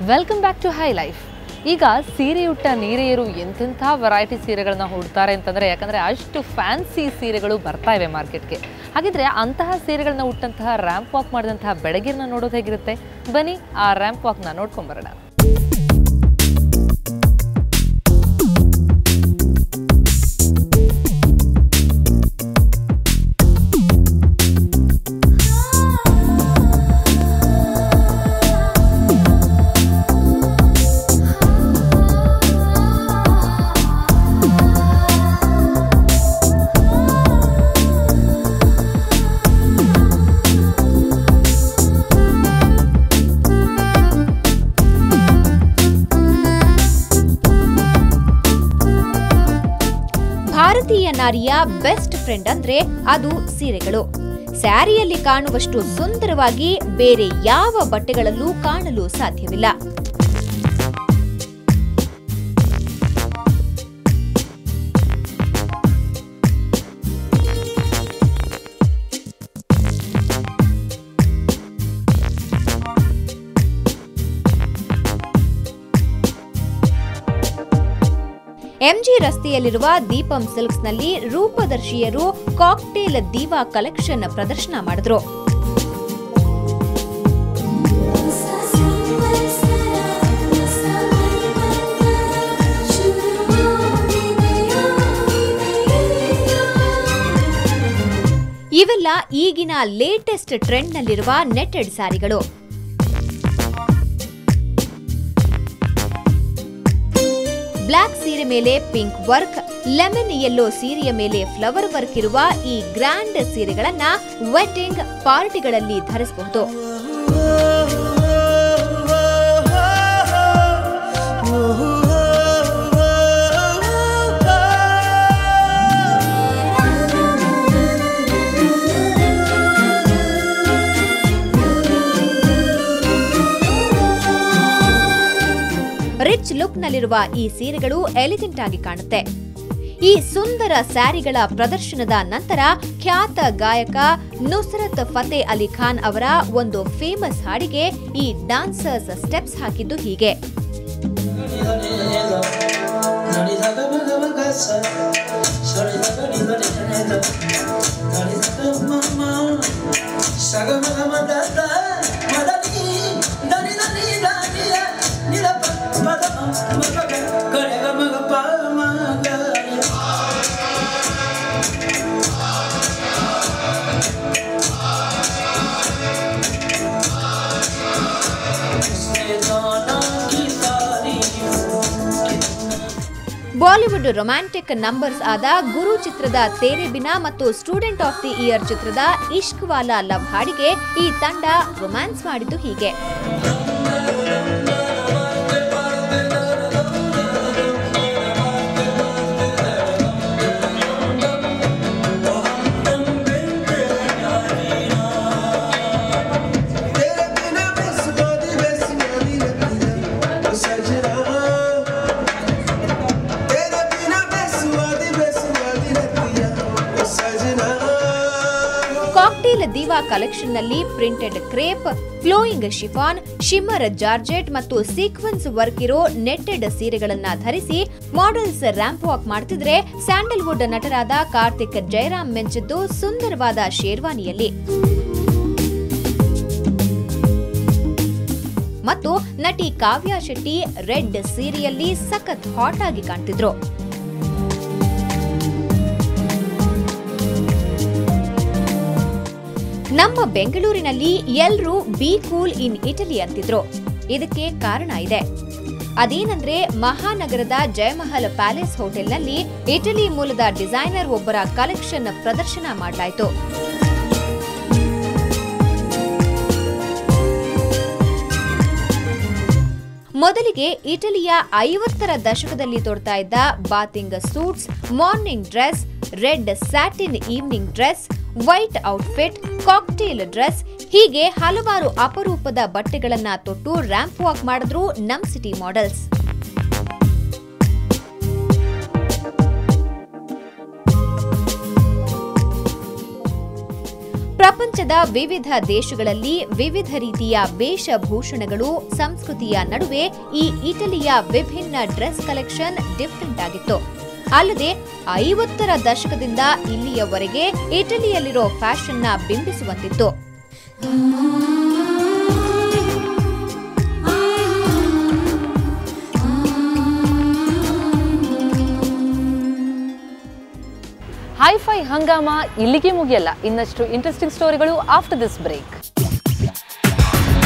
Welcome back to high life. ಈಗ ಸೀರೆಯುಟ್ಟ ನೀರೆಯರು ಎಂತೆಂಥ ವೆರೈಟಿ ಸೀರೆಗಳನ್ನ ಹುಡ್ತಾರೆ ಅಂತಂದರೆ, ಯಾಕಂದರೆ ಅಷ್ಟು ಫ್ಯಾನ್ಸಿ ಸೀರೆಗಳು ಬರ್ತಾ ಇವೆ ಮಾರ್ಕೆಟ್ಗೆ. ಹಾಗಿದ್ರೆ ಅಂತಹ ಸೀರೆಗಳನ್ನ ಉಟ್ಟಂತಹ ರ್ಯಾಂಪ್ ವಾಕ್ ಮಾಡಿದಂತಹ ಬೆಡಗಿರನ್ನ ನೋಡೋದು ಹೇಗಿರುತ್ತೆ? ಬನ್ನಿ ಆ ರ್ಯಾಂಪ್ ವಾಕ್ನ ನೋಡ್ಕೊಂಬರೋಣ. ಭಾರತೀಯ ನಾರಿಯ ಬೆಸ್ಟ್ ಫ್ರೆಂಡ್ ಅಂದ್ರೆ ಅದು ಸೀರೆಗಳು. ಸ್ಯಾರಿಯಲ್ಲಿ ಕಾಣುವಷ್ಟು ಸುಂದರವಾಗಿ ಬೇರೆ ಯಾವ ಬಟ್ಟೆಗಳಲ್ಲೂ ಕಾಣಲು ಸಾಧ್ಯವಿಲ್ಲ. ಎಂಜಿ ರಸ್ತೆಯಲ್ಲಿರುವ ದೀಪಂ ಸಿಲ್ಕ್ಸ್ ನಲ್ಲಿ ರೂಪದರ್ಶಿಯರು ಕಾಕ್ಟೇಲ್ ದೀವಾ ಕಲೆಕ್ಷನ್ ಪ್ರದರ್ಶನ ಮಾಡಿದ್ರು. ಇವೆಲ್ಲ ಈಗಿನ ಲೇಟೆಸ್ಟ್ ಟ್ರೆಂಡ್ ನಲ್ಲಿರುವ ನೆಟೆಡ್ ಸ್ಯಾರಿಗಳು. ಬ್ಲಾಕ್ ಸೀರೆ ಮೇಲೆ ಪಿಂಕ್ ವರ್ಕ್, ಲೆಮನ್ ಯೆಲ್ಲೋ ಸೀರೆಯ ಮೇಲೆ ಫ್ಲವರ್ ವರ್ಕ್ ಇರುವ ಈ ಗ್ರ್ಯಾಂಡ್ ಸೀರೆಗಳನ್ನ ವೆಡ್ಡಿಂಗ್ ಪಾರ್ಟಿಗಳಲ್ಲಿ ಧರಿಸಬಹುದು. ರಿಚ್ ಲುಕ್ ನಲ್ಲಿರುವ ಈ ಸೀರೆಗಳು ಎಲಿಗೆಂಟ್ ಆಗಿ ಕಾಣುತ್ತೆ. ಈ ಸುಂದರ ಸ್ಯಾರಿಗಳ ಪ್ರದರ್ಶನದ ನಂತರ ಖ್ಯಾತ ಗಾಯಕ ನುಸ್ರತ್ ಫತೇ ಅಲಿ ಖಾನ್ ಅವರ ಒಂದು ಫೇಮಸ್ ಹಾಡಿಗೆ ಈ ಡಾನ್ಸರ್ಸ್ ಸ್ಟೆಪ್ಸ್ ಹಾಕಿದ್ದು ಹೀಗೆ. ಬಾಲಿವುಡ್ ರೊಮ್ಯಾಂಟಿಕ್ ನಂಬರ್ಸ್ ಆದ ಗುರು ಚಿತ್ರದ ತೇರೆ ಬಿನಾ ಮತ್ತು ಸ್ಟೂಡೆಂಟ್ ಆಫ್ ದಿ ಇಯರ್ ಚಿತ್ರದ ಇಶ್ಕ್ ವಾಲಾ ಲವ್ ಹಾಡಿಗೆ ಈ ತಂಡ ರೊಮ್ಯಾನ್ಸ್ ಮಾಡಿದ್ದು ಹೀಗೆ. ಕಾಕ್ಟೇಲ್ ದೀವಾ ಕಲೆಕ್ಷನ್ ನಲ್ಲಿ printed crepe, flowing chiffon, shimmer georgette ಮತ್ತು ಸೀಕ್ವೆನ್ಸ್ ವರ್ಕ್ ಇರೋ ನೆಟ್ಟೆಡ್ ಸೀರೆಗಳನ್ನ ಧರಿಸಿ ಮಾಡೆಲ್ಸ್ ರ್ಯಾಂಪ್ ವಾಕ್ ಮಾಡ್ತಿದ್ರೆ, ಸ್ಯಾಂಡಲ್ವುಡ್ ನಟರಾದ ಕಾರ್ತಿಕ್ ಜಯರಾಮ್ ಮೆಂಚಿದ್ದು ಸುಂದರವಾದ ಶೇರ್ವಾನಿಯಲ್ಲಿ. ಮತ್ತು ನಟಿ ಕಾವ್ಯ ಶೆಟ್ಟಿ ರೆಡ್ ಸೀರೆಯಲ್ಲಿ ಸಖತ್ ಹಾಟ್ ಆಗಿ ಕಾಣ್ತಿದ್ರು. ನಮ್ಮ ಬೆಂಗಳೂರಿನಲ್ಲಿ ಎಲ್ರೂ ಬಿ ಕೂಲ್ ಇನ್ ಇಟಲಿ ಅಂತಿದ್ರು. ಇದಕ್ಕೆ ಕಾರಣ ಇದೆ. ಅದೇನಂದ್ರೆ ಮಹಾನಗರದ ಜಯಮಹಲ್ ಪ್ಯಾಲೇಸ್ ಹೋಟೆಲ್ನಲ್ಲಿ ಇಟಲಿ ಮೂಲದ ಡಿಸೈನರ್ ಒಬ್ಬರ ಕಲೆಕ್ಷನ್ ಪ್ರದರ್ಶನ ಮಾಡಲಾಯಿತು. ಮೊದಲಿಗೆ ಇಟಲಿಯ 50ರ ದಶಕದಲ್ಲಿ ತೊಡ್ತಾ ಇದ್ದ bathing suits, morning dress, red satin evening dress, white outfit, cocktail dress ಹೀಗೆ ಹಲವಾರು ಅಪರೂಪದ ಬಟ್ಟೆಗಳನ್ನ ತೊಟ್ಟು ರ್ಯಾಂಪ್ ವಾಕ್ ಮಾಡಿದ್ರು ನಮ್ ಸಿಟಿ ಮಾಡೆಲ್ಸ್. ಪ್ರಪಂಚದ ವಿವಿಧ ದೇಶಗಳಲ್ಲಿ ವಿವಿಧ ರೀತಿಯ ವೇಷಭೂಷಣಗಳು ಸಂಸ್ಕೃತಿಯ ನಡುವೆ ಈ ಇಟಲಿಯ ವಿಭಿನ್ನ ಡ್ರೆಸ್ ಕಲೆಕ್ಷನ್ ಡಿಫರೆಂಟ್ ಆಗಿತ್ತು. ಅಲ್ಲದೆ 50ರ ದಶಕದಿಂದ ಇಲ್ಲಿಯವರೆಗೆ ಇಟಲಿಯಲ್ಲಿರೋ ಫ್ಯಾಷನ್ನ ಬಿಂಬಿಸುವಂತಿತ್ತು. ಹೈಫೈ ಹಂಗಾಮ ಇಲ್ಲಿಗೆ ಮುಗಿಯಲ್ಲ. ಇನ್ನಷ್ಟು ಇಂಟ್ರೆಸ್ಟಿಂಗ್ ಸ್ಟೋರಿಗಳು ಆಫ್ಟರ್ ದಿಸ್ ಬ್ರೇಕ್.